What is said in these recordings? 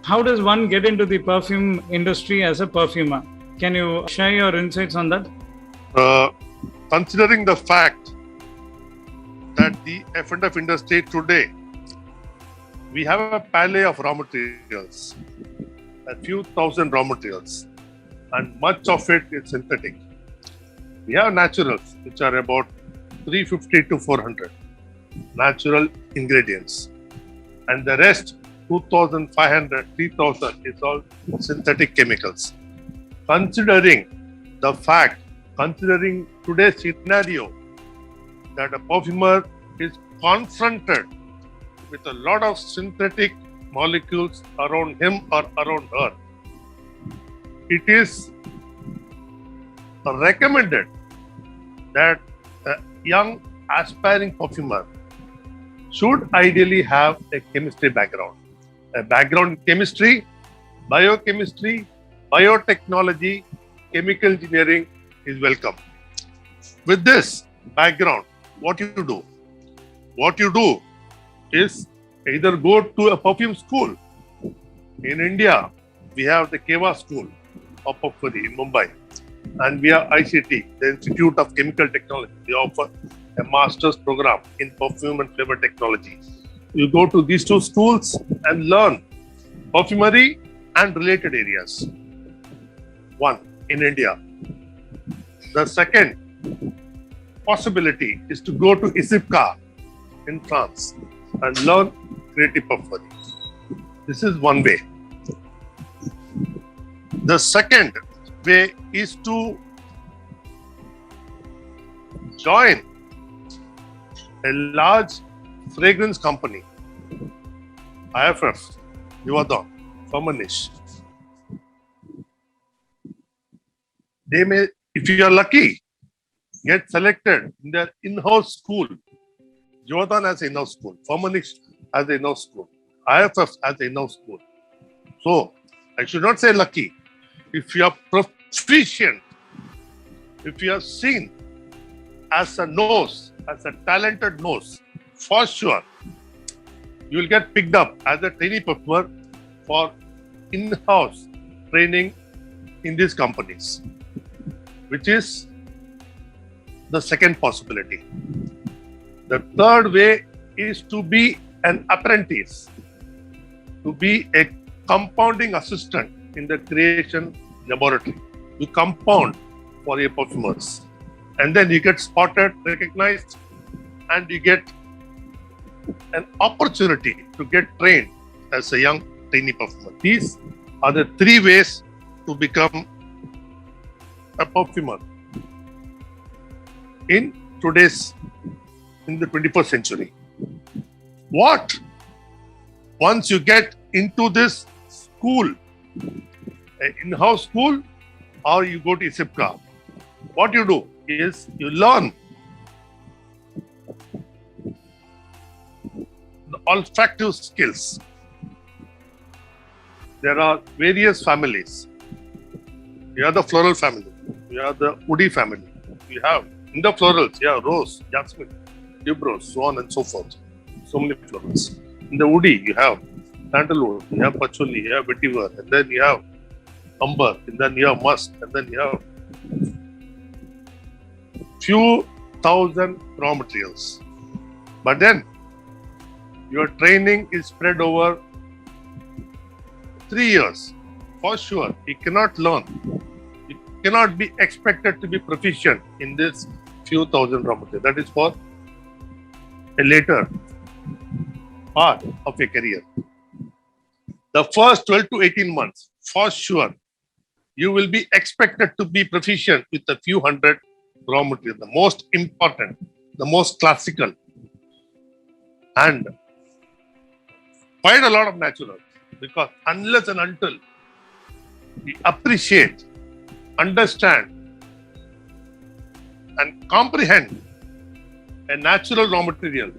How does one get into the perfume industry as a perfumer? Can you share your insights on that? Considering the fact that the F&F industry today, we have a palette of raw materials, a few thousand raw materials, and much of it is synthetic. We have naturals, which are about 350 to 400 natural ingredients, and the rest 2,500, 3,000 is all synthetic chemicals. Considering today's scenario that a perfumer is confronted with a lot of synthetic molecules around him or around her, it is recommended that a young aspiring perfumer should ideally have a chemistry background. A background in chemistry, biochemistry, biotechnology, chemical engineering is welcome. With this background, what you do? What you do is either go to a perfume school. In India, we have the Keva School of Perfumery in Mumbai, and we have ICT, the Institute of Chemical Technology. They offer a master's program in perfume and flavor technology. You go to these two schools and learn perfumery and related areas. One, in India. The second possibility is to go to ISIPCA in France and learn creative perfumery. This is one way. The second way is to join a large fragrance company, IFF, Yuvadon, Firmenich. They may, if you are lucky, get selected in their in-house school. Yuvadon has an in-house school, Firmenich has an in-house school, IFF has an in-house school. So, I should not say lucky. If you are proficient, if you are seen as a nose, as a talented nose, for sure, you will get picked up as a trainee perfumer for in-house training in these companies, which is the second possibility. The third way is to be an apprentice, to be a compounding assistant in the creation laboratory. You compound for your perfumers, and then you get spotted, recognized, and you get an opportunity to get trained as a young trainee perfumer. These are the three ways to become a perfumer in the 21st century. Once you get into this school, an in-house school, or you go to ISIPCA, what you do is you learn the olfactive skills. There are various families. You have the floral family, you have the woody family, you have in the florals, you have rose, jasmine, tuberose, so on and so forth. So many florals. In the woody, you have sandalwood, you have patchouli, you have vetiver, and then you have amber, and then you have musk, and then you have few thousand raw materials. But then your training is spread over 3 years. For sure, you cannot learn. You cannot be expected to be proficient in this few thousand raw materials. That is for a later part of your career. The first 12 to 18 months, for sure, you will be expected to be proficient with a few hundred raw materials. The most important, the most classical, and quite a lot of naturals. Because unless and until we appreciate, understand, and comprehend a natural raw material,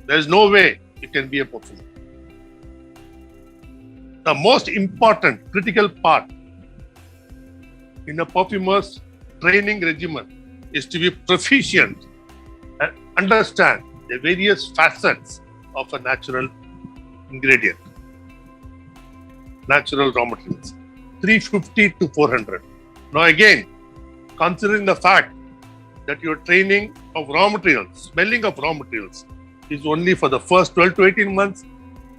there is no way you can be a perfumer. The most important critical part in a perfumer's training regimen is to be proficient and understand the various facets of a natural ingredient. natural raw materials. 350 to 400. Now again, considering the fact that your training of raw materials, smelling of raw materials is only for the first 12 to 18 months,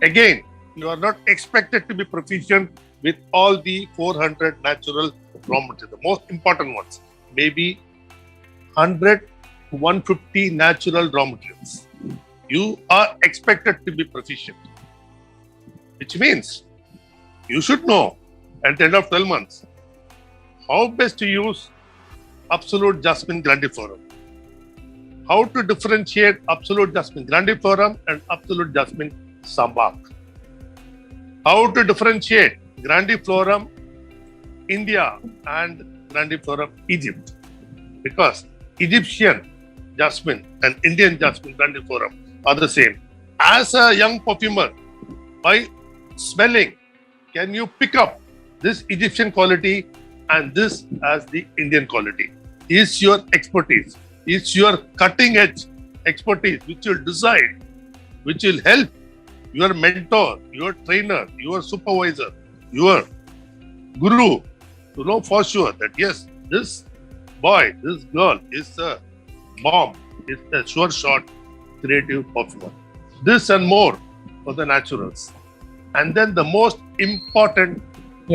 again, you are not expected to be proficient with all the 400 natural raw materials. The most important ones, maybe 100 to 150 natural raw materials. You are expected to be proficient, which means you should know at the end of 12 months how best to use absolute jasmine grandiferum, how to differentiate absolute jasmine grandiferum and absolute jasmine sambac, how to differentiate grandiflorum India and grandiflorum Egypt, because Egyptian jasmine and Indian jasmine grandiflorum are the same. As a young perfumer, by smelling, can you pick up this Egyptian quality and this as the Indian quality? Is your expertise, is your cutting edge expertise, which will decide, which will help your mentor, your trainer, your supervisor, your guru to know for sure that yes, this boy, this girl is a bomb, is a sure shot creative perfumer. This and more for the naturals. And then the most important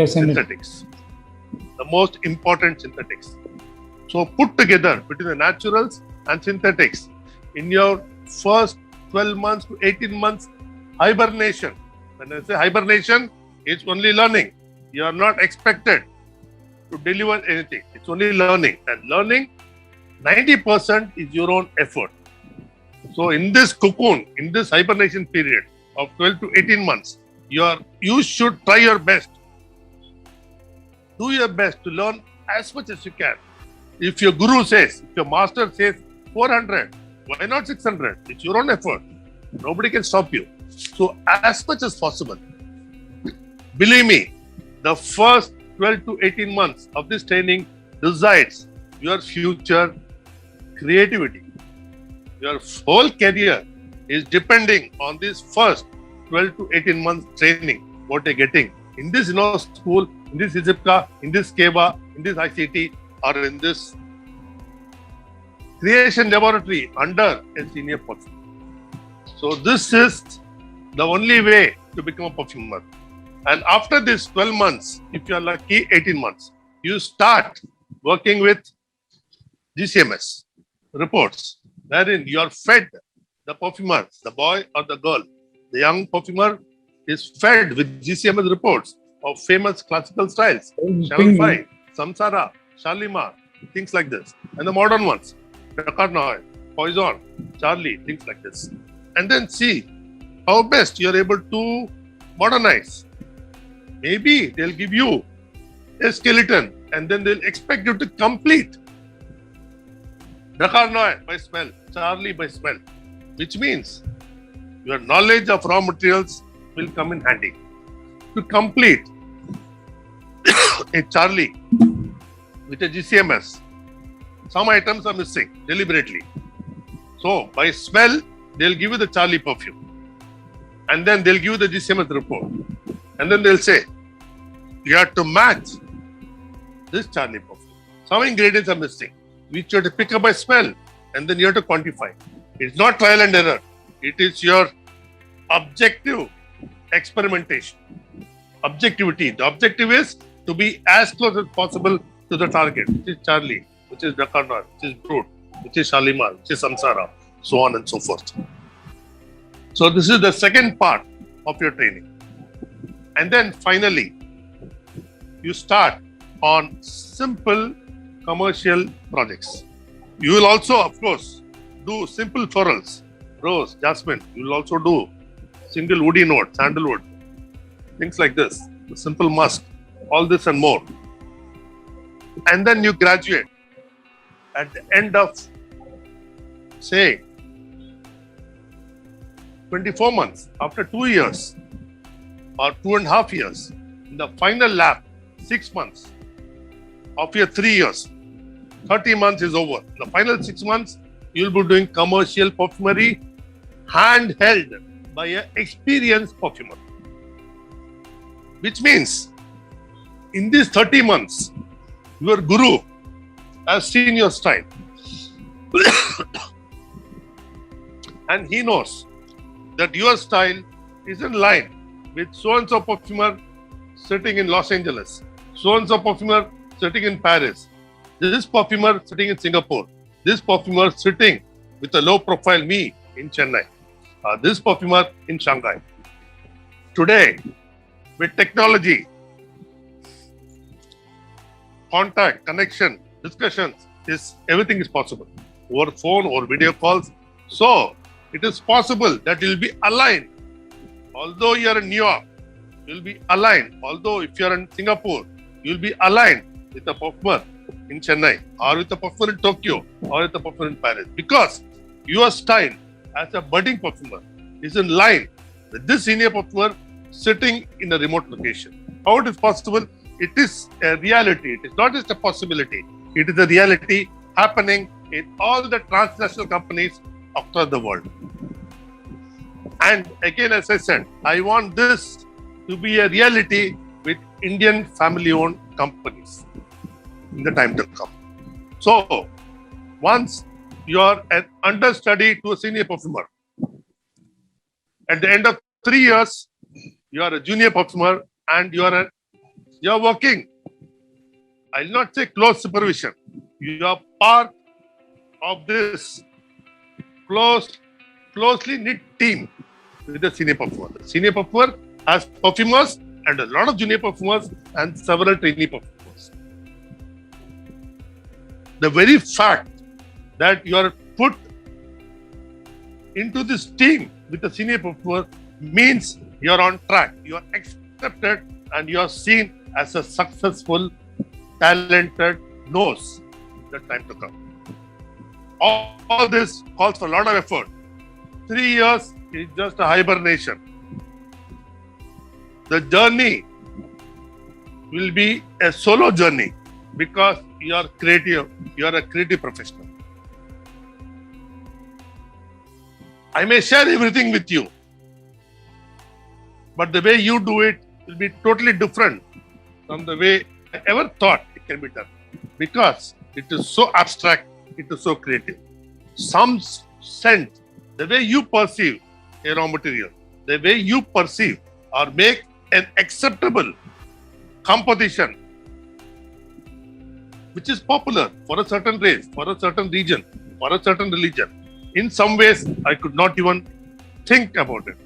synthetics. The most important synthetics. So put together between the naturals and synthetics in your first 12 months to 18 months hibernation. When I say hibernation, it's only learning. You are not expected to deliver anything. It's only learning. And learning, 90% is your own effort. So in this cocoon, in this hibernation period of 12 to 18 months, you should try your best. Do your best to learn as much as you can. If your guru says, if your master says 400, why not 600? It's your own effort. Nobody can stop you. So as much as possible, believe me, the first 12 to 18 months of this training decides your future creativity. Your whole career is depending on this first 12 to 18 months training, what you're getting in this school, in this ISIPCA, in this KEBA, in this ICT, or in this creation laboratory under a senior perfumer. So this is the only way to become a perfumer. And after this 12 months, if you are lucky, 18 months, you start working with GCMS reports, wherein you are fed, the perfumer, the boy or the girl, the young perfumer is fed with GCMS reports of famous classical styles, Chanel 5, Samsara, Shalimar, things like this. And the modern ones, Dakar, Poison, Charlie, things like this. And then see how best you are able to modernize. Maybe they'll give you a skeleton and then they'll expect you to complete Dakar by smell, Charlie by smell, which means your knowledge of raw materials will come in handy. To complete a Charlie with a GCMS, some items are missing deliberately. So by smell, they'll give you the Charlie perfume. And then they'll give you the GCMS report. And then they'll say, you have to match this Charlie perfume. Some ingredients are missing, which you have to pick up by smell. And then you have to quantify. It's not trial and error. It is your objective experimentation. Objectivity. The objective is to be as close as possible to the target, which is Charlie, which is Dakar, which is Brut, which is Shalimar, which is Samsara, so on and so forth. So this is the second part of your training. And then finally, you start on simple commercial projects. You will also, of course, do simple florals, rose, jasmine. You will also do single woody note, sandalwood, things like this, the simple musk, all this and more. And then you graduate at the end of, say, 24 months, after 2 years or 2.5 years, in the final lap, 6 months of your 3 years, 30 months is over. In the final 6 months, you'll be doing commercial perfumery handheld by an experienced perfumer, which means in these 30 months, your guru has seen your style. And he knows that your style is in line with so-and-so perfumer sitting in Los Angeles, so-and-so perfumer sitting in Paris, this perfumer sitting in Singapore, this perfumer sitting with a low profile me in Chennai, this perfumer in Shanghai. Today, with technology, contact, connection, discussions, everything is possible over phone or video calls. So it is possible that you'll be aligned. Although you are in New York, you'll be aligned. Although if you are in Singapore, you'll be aligned with a perfumer in Chennai, or with a perfumer in Tokyo, or with a perfumer in Paris, because your style as a budding perfumer is in line with this senior perfumer sitting in a remote location. How it is possible? It is a reality. It is not just a possibility. It is a reality happening in all the transnational companies across the world. And again, as I said, I want this to be a reality with Indian family-owned companies in the time to come. So, once you are an understudy to a senior perfumer, at the end of 3 years, you are a junior perfumer and you are working. I'll not say close supervision. You are part of this closely knit team with the senior perfumer. The senior perfumer has perfumers and a lot of junior perfumers and several trainee perfumers. The very fact that you are put into this team with the senior perfumer means you are on track, you are accepted, and you are seen as a successful, talented nose in the time to come. All this calls for a lot of effort. 3 years is just a hibernation. The journey will be a solo journey because you are creative, you are a creative professional. I may share everything with you, but the way you do it will be totally different from the way I ever thought it can be done, because it is so abstract, it is so creative. Some scent, the way you perceive a raw material, the way you perceive or make an acceptable composition which is popular for a certain race, for a certain region, for a certain religion. In some ways, I could not even think about it.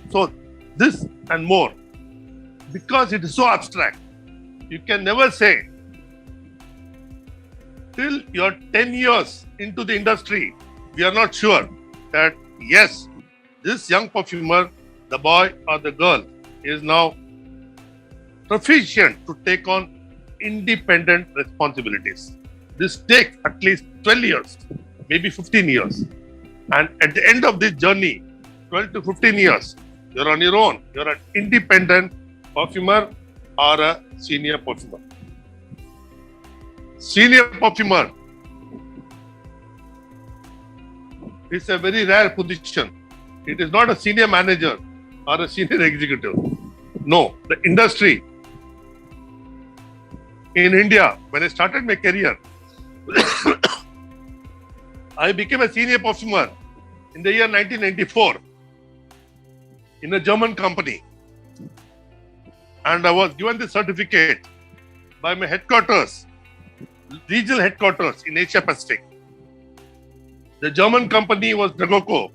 So this and more, because it is so abstract, you can never say till you're 10 years into the industry, we are not sure that yes, this young perfumer, the boy or the girl, is now proficient to take on independent responsibilities. This takes at least 12 years, maybe 15 years. And at the end of this journey, 12 to 15 years, you're on your own. You're an independent perfumer or a senior perfumer. Senior perfumer is a very rare position. It is not a senior manager or a senior executive. No, the industry in India, when I started my career, I became a senior perfumer in the year 1994 in a German company. And I was given the certificate by my headquarters, regional headquarters in Asia Pacific. The German company was Dragoco,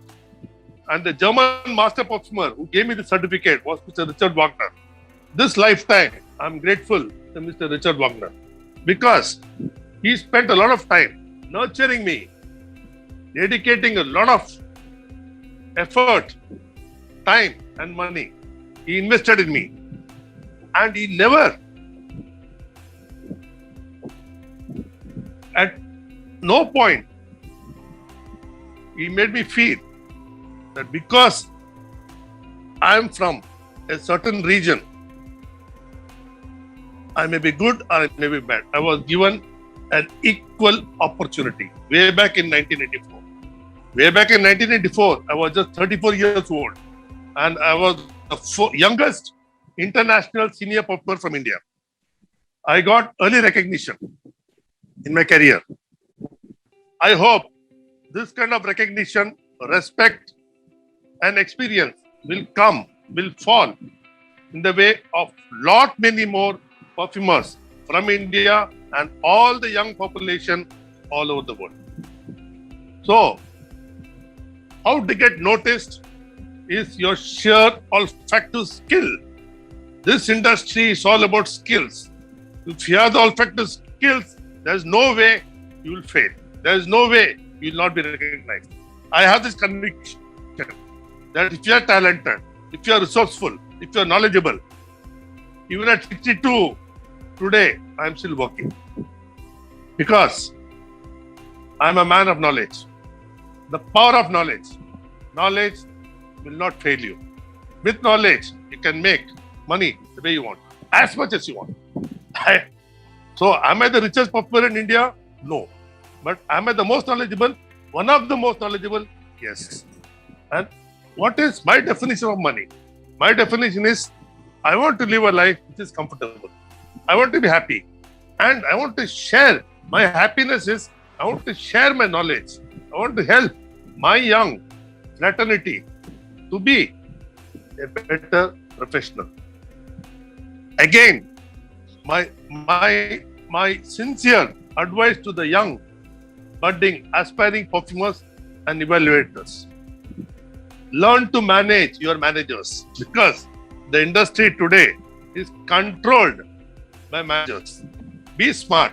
and the German master perfumer who gave me the certificate was Mr. Richard Wagner. This lifetime, I'm grateful to Mr. Richard Wagner because he spent a lot of time nurturing me, dedicating a lot of effort, time and money. He invested in me, and he never, at no point, he made me feel that because I am from a certain region, I may be good or I may be bad. I was given an equal opportunity way back in 1984. Way back in 1984, I was just 34 years old, and I was the youngest international senior perfumer from India. I got early recognition in my career. I hope this kind of recognition, respect, and experience will fall in the way of lot many more perfumers from India and all the young population all over the world. So, how to get noticed is your sheer olfactive skill. This industry is all about skills. If you have the olfactive skills, there's no way you will fail. There's no way you will not be recognized. I have this conviction that if you are talented, if you are resourceful, if you are knowledgeable, even at 62, today I am still working. Because I am a man of knowledge. The power of knowledge. Knowledge will not fail you. With knowledge, you can make money the way you want, as much as you want. So, am I the richest perfumer in India? No. But am I the most knowledgeable? One of the most knowledgeable? Yes. And what is my definition of money? My definition is, I want to live a life which is comfortable. I want to be happy. And I want to share. My happiness is, I want to share my knowledge. I want to help my young fraternity to be a better professional. Again, my sincere advice to the young, budding, aspiring perfumers and evaluators. Learn to manage your managers, because the industry today is controlled by managers. Be smart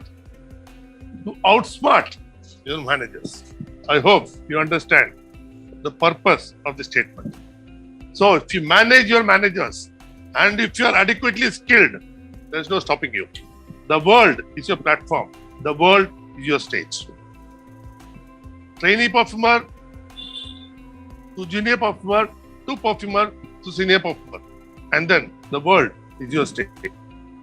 to outsmart your managers. I hope you understand the purpose of the statement. So if you manage your managers and if you are adequately skilled, there is no stopping you. The world is your platform. The world is your stage. Trainee perfumer to junior perfumer to perfumer to senior perfumer. And then the world is your stage.